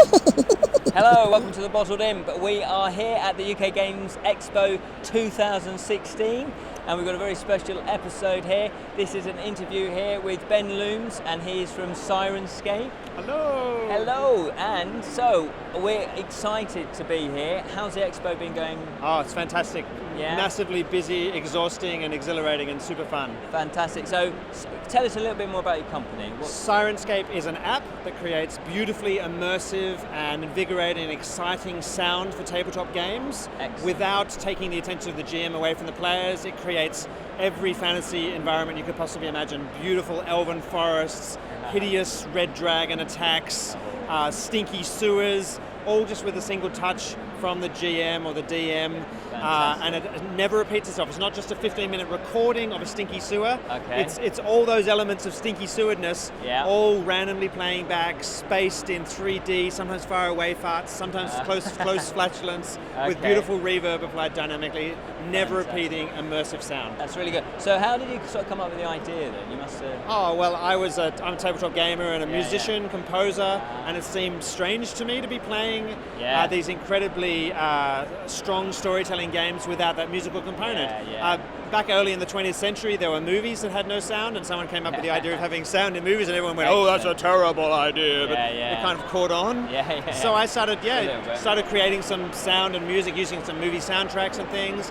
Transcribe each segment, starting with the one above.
Hello, welcome to the Bottled Imp. We are here at the UK Games Expo 2016 and we've got a very special episode here. This is an interview here with Ben Loomes and he's from Syrinscape. Hello! Hello, and so we're excited to be here. How's the expo been going? Oh, it's fantastic. Yeah. Massively busy, exhausting and exhilarating and super fun. Fantastic. So tell us a little bit more about your company. Syrinscape is an app that creates beautifully immersive and invigorating and exciting sound for tabletop games. Excellent. Without taking the attention of the GM away from the players. It creates every fantasy environment you could possibly imagine. Beautiful elven forests, hideous red dragon attacks, stinky sewers, all just with a single touch from the GM or the DM. And it never repeats itself. It's not just a 15-minute recording of a stinky sewer. Okay. It's all those elements of stinky sewardness, Yeah. all randomly playing back, spaced in 3D, sometimes far away farts, sometimes close flatulence, with Okay. beautiful reverb applied dynamically, never Fantastic. repeating immersive sound. That's really good. So how did you sort of come up with the idea then? You must have... Oh, well, I'm a tabletop gamer and a musician, composer, and it seemed strange to me to be playing these incredibly strong storytelling games without that musical component. Back early in the 20th century, there were movies that had no sound, and someone came up with the idea of having sound in movies, and everyone went, "Oh, that's a terrible idea," but it kind of caught on. So I started creating some sound and music using some movie soundtracks and things.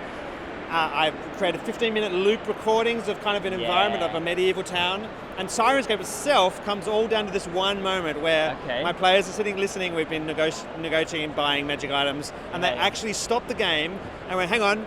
I've created 15-minute loop recordings of kind of an environment of a medieval town. And Syrinscape itself comes all down to this one moment where my players are sitting listening. We've been negotiating buying magic items, and they actually stopped the game and went, "Hang on,"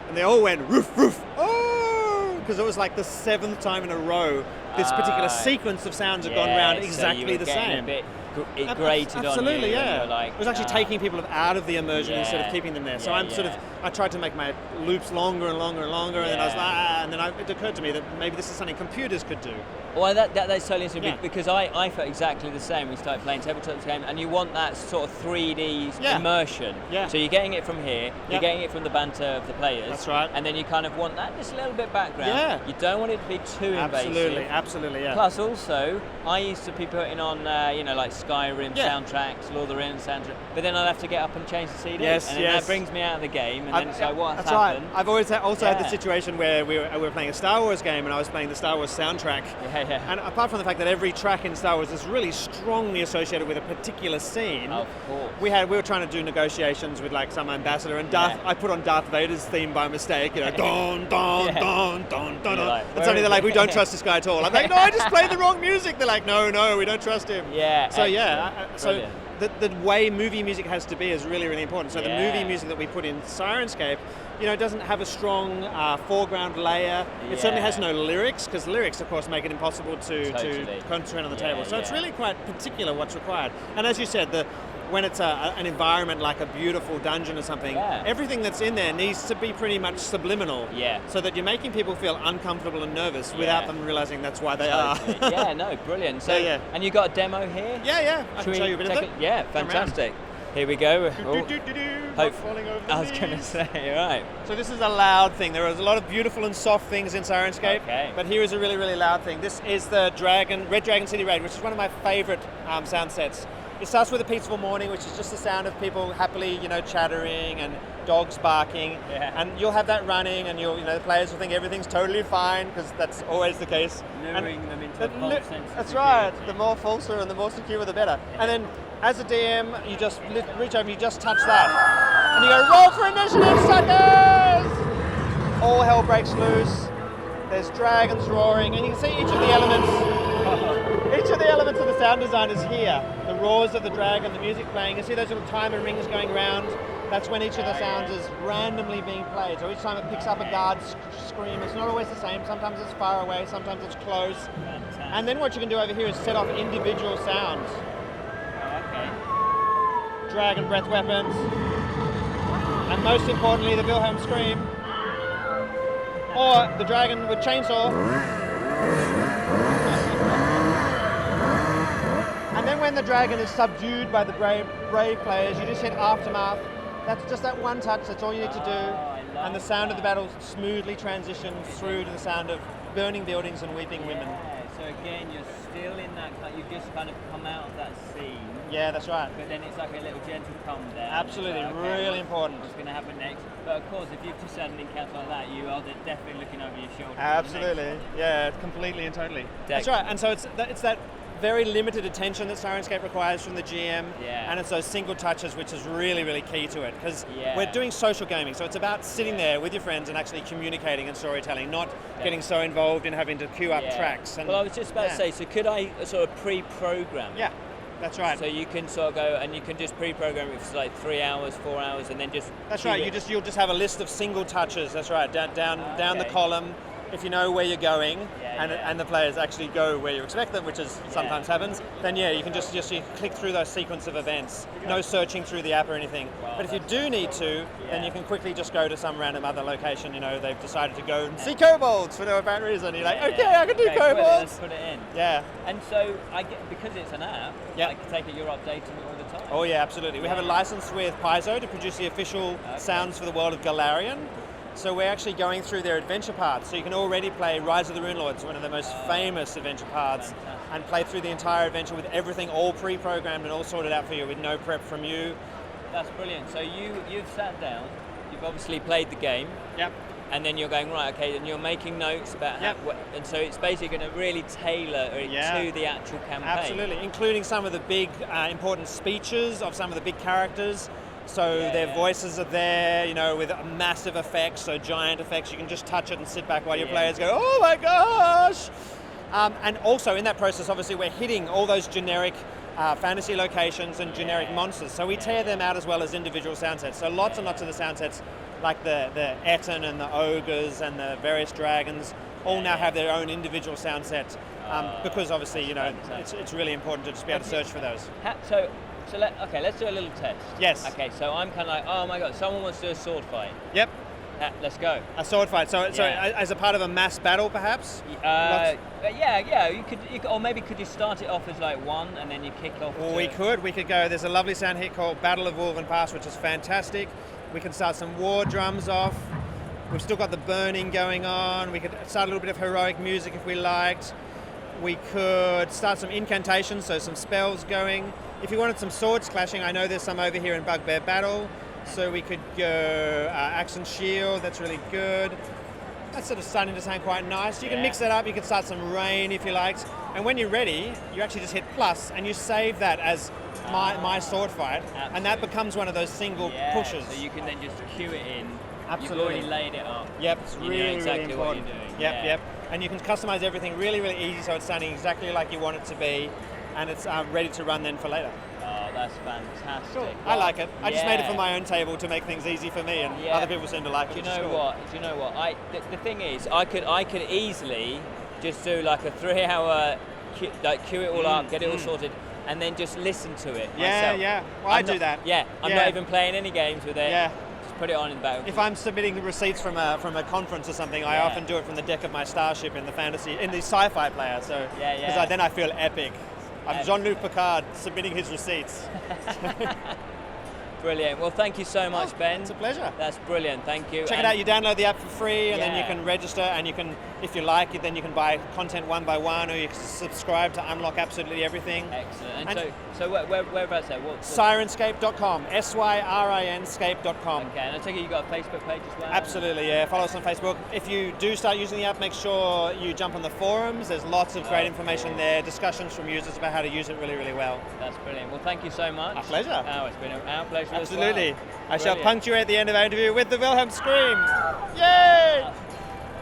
and they all went, "Roof, roof, oh!" Because it was like the 7th time in a row this particular sequence of sounds had gone around exactly the same. It grated Absolutely, on you. yeah. Like, it was actually taking people out of the immersion instead of keeping them there. So I tried to make my loops longer and longer and longer, and then I was like, and then it occurred to me that maybe this is something computers could do. Well, that's totally interesting because I felt exactly the same. We started playing tabletop game, and you want that sort of 3D immersion. So you're getting it from here, you're getting it from the banter of the players. That's right. And then you kind of want that just a little bit background. You don't want it to be too invasive. Absolutely, yeah. Plus, also, I used to be putting on, like Skyrim soundtracks, Lord of the Rings soundtrack, but then I'd have to get up and change the CD. And then that brings me out of the game, and then it's like, what that's happened? Right. I've always also had the situation where we were playing a Star Wars game, and I was playing the Star Wars soundtrack. And apart from the fact that every track in Star Wars is really strongly associated with a particular scene, of course. We were trying to do negotiations with like some ambassador, and I put on Darth Vader's theme by mistake, don, don, don, don, don. Like, and suddenly they're like, "We don't trust this guy at all." I'm like, "No, I just played the wrong music." They're like, "No, we don't trust him." So the way movie music has to be is really, really important. So the movie music that we put in Syrinscape, doesn't have a strong foreground layer. It certainly has no lyrics, because lyrics, of course, make it impossible to concentrate on the table. So it's really quite particular what's required. And as you said, when it's an environment like a beautiful dungeon or something, everything that's in there needs to be pretty much subliminal, so that you're making people feel uncomfortable and nervous without them realizing that's why they are. Brilliant. So, and you got a demo here? I can show you a bit of it. Yeah, fantastic. Here we go. Falling over the I was going to say, right. So this is a loud thing. There is a lot of beautiful and soft things in Syrinscape, but here is a really, really loud thing. This is the Red Dragon City Raid, which is one of my favorite sound sets. It starts with a peaceful morning, which is just the sound of people happily, chattering and dogs barking, and you'll have that running, and the players will think everything's totally fine, because that's always the case. Luring them into a false sense of That's security. right. The more falser and the more secure, the better. And then, as a DM, you just reach over and you just touch that, and you go, "Roll for initiative, suckers!" All hell breaks loose. There's dragons roaring, and you can see each of the elements. Each of the elements of the sound design is here. The roars of the dragon, the music playing. You see those little timer rings going round. That's when each of the sounds is randomly being played. So each time it picks up a guard scream, it's not always the same. Sometimes it's far away, sometimes it's close. And then what you can do over here is set off individual sounds. Dragon breath weapons. And most importantly, the Wilhelm scream. Or the dragon with chainsaw. And then when the dragon is subdued by the brave players, you just hit Aftermath. That's just that one touch, that's all you need to do. And the sound of the battle smoothly transitions through to the sound of burning buildings and weeping women. So again, you're still in that, you just kind of come out of that scene. Yeah, that's right. But then it's like a little gentle come down. Absolutely, like, really important. What's going to happen next? But of course, if you've just had an encounter like that, you are definitely looking over your shoulder. Absolutely, yeah, completely and totally. That's right, and so it's that very limited attention that Syrinscape requires from the GM, and it's those single touches which is really, really key to it, because we're doing social gaming, so it's about sitting there with your friends and actually communicating and storytelling, not getting so involved in having to queue up tracks. And, well, I was just about to say, so could I sort of pre-program? Yeah, that's right. So you can sort of go and you can just pre-program it for like 3 hours, 4 hours, and then just. That's right. You'll just have a list of single touches. That's right. Down the column. If you know where you're going, and the players actually go where you expect them, which is sometimes happens, then you can just you click through those sequence of events. No searching through the app or anything. But if you do need to, then you can quickly just go to some random other location. You know, they've decided to go and see kobolds for no apparent reason. You're like, okay, I can do kobolds. Let's put it in. Yeah. And so because it's an app, I can take it you're updating it all the time. Oh yeah, absolutely. We have a license with Paizo to produce the official sounds for the world of Galarian. So we're actually going through their adventure paths. So you can already play Rise of the Runelords, one of the most famous adventure paths, and play through the entire adventure with everything all pre-programmed and all sorted out for you with no prep from you. That's brilliant. So you've sat down, you've obviously played the game. Yep. And then you're going, right, okay, and you're making notes about how, and so it's basically going to really tailor it to the actual campaign. Absolutely, including some of the big important speeches of some of the big characters. So their voices are there, you know, with massive effects, so giant effects. You can just touch it and sit back while your players go, oh my gosh! And also in that process, obviously, we're hitting all those generic fantasy locations and generic monsters. So we tear them out as well as individual sound sets. So lots and lots of the sound sets, like the Etten and the Ogres and the various dragons, all now have their own individual sound sets. Because obviously, you know, it's really important to just be able to search for those. So let's do a little test. Yes. Okay, so I'm kind of like, oh my god, someone wants to do a sword fight. Yep. Let's go. A sword fight. So as a part of a mass battle, perhaps. You could, or maybe could you start it off as like one, and then you kick off. Well, we could go. There's a lovely sound here called Battle of Woven Pass, which is fantastic. We can start some war drums off. We've still got the burning going on. We could start a little bit of heroic music if we liked. We could start some incantations, so some spells going. If you wanted some swords clashing, I know there's some over here in Bugbear Battle, so we could go Axe and Shield, that's really good. That's sort of starting to sound quite nice. You can mix that up, you can start some rain if you liked, and when you're ready, you actually just hit plus, and you save that as my sword fight, and that becomes one of those single pushes. So you can then just cue it in. Absolutely. You've already laid it up. Yep, it's really, know exactly really what important. you're doing. Yep. And you can customize everything really, really easy, so it's sounding exactly like you want it to be, and it's ready to run then for later. Oh, that's fantastic. Cool. I like it. I just made it for my own table to make things easy for me, and other people seem to like it. Do you know what? The thing is, I could easily just do like a 3-hour, queue it all up, get it all sorted, and then just listen to it myself. Well, I do that. I'm not even playing any games with it. Just put it on in the back. If I'm submitting the receipts from a conference or something, I often do it from the deck of my starship in the sci-fi player. So because then I feel epic. I'm Jean-Luc Picard submitting his receipts. Brilliant. Well, thank you so much, Ben. It's a pleasure. That's brilliant. Thank you. Check it out. You download the app for free, and then you can register, and you can, if you like it, then you can buy content one by one, or you can subscribe to unlock absolutely everything. Excellent. And so whereabouts there? Syrinscape.com. Syrinscape.com. Okay. And I take it you got a Facebook page as well? Absolutely. Yeah. Follow us on Facebook. If you do start using the app, make sure you jump on the forums. There's lots of great information there. Discussions from users about how to use it really, really well. That's brilliant. Well, thank you so much. Our pleasure. Oh, it's been our pleasure. Absolutely. Well. I shall punctuate the end of our interview with the Wilhelm scream. Yay!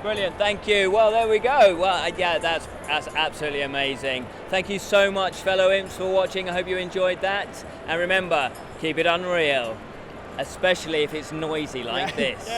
Brilliant, thank you. Well, there we go. Well, that's absolutely amazing. Thank you so much, fellow imps, for watching. I hope you enjoyed that. And remember, keep it unreal, especially if it's noisy like this.